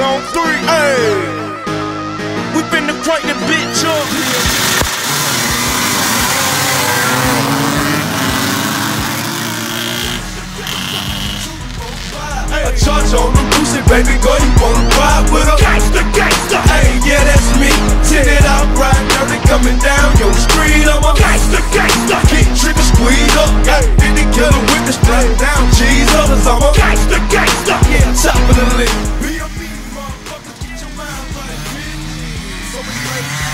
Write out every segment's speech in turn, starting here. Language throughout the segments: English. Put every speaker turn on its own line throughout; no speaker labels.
on 3. Hey, we finna crank the bitch up.
A charge on the Lucy, baby girl, you wanna ride with her?
Gangsta, gangsta.
Hey, yeah, that's me. Tin it out, riding dirty, coming down your street. I'm a
Gangsta, gangsta.
kick, trigger, squeeze up. Then the killer with the strap down, cheese up. Cause I'm a
Gangsta, gangsta.
yeah, top of the list. B.O.B. motherfuckers, get your mind right, bitch. So we ready to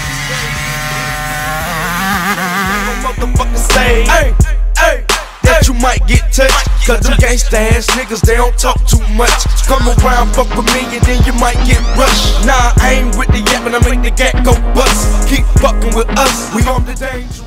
motherfuckers say, hey, hey, that you might get touched. Cause them gangsta ass niggas, they don't talk too much. Come around, fuck with me, and then you might get rushed. Nah, I ain't with the yap, but I make the gat go bust. Keep fucking with us, we on the dangerous.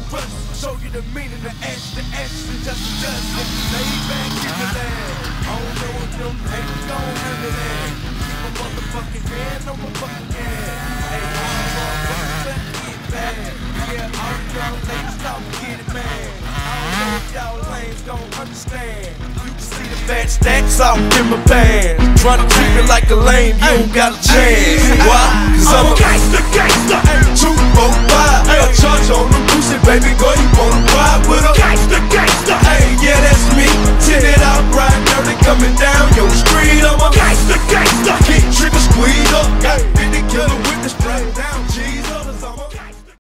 Show you the meaning of action, action, just to just. Lay back in the land. I don't know if them haters gon' handle that. Keep a motherfucking hand on my fucking head. Hey, all motherfuckers better get bad. Yeah, all y'all ladies stop get it mad. I don't know if y'all lanes gon' understand. You can see the fat stacks out in my pants. Tryna treat me like a lame, you don't got a chance. Why? Cause I'm a
Gangsta, gangsta.
2, 4, 5. A charge on the Lucy, baby girl, you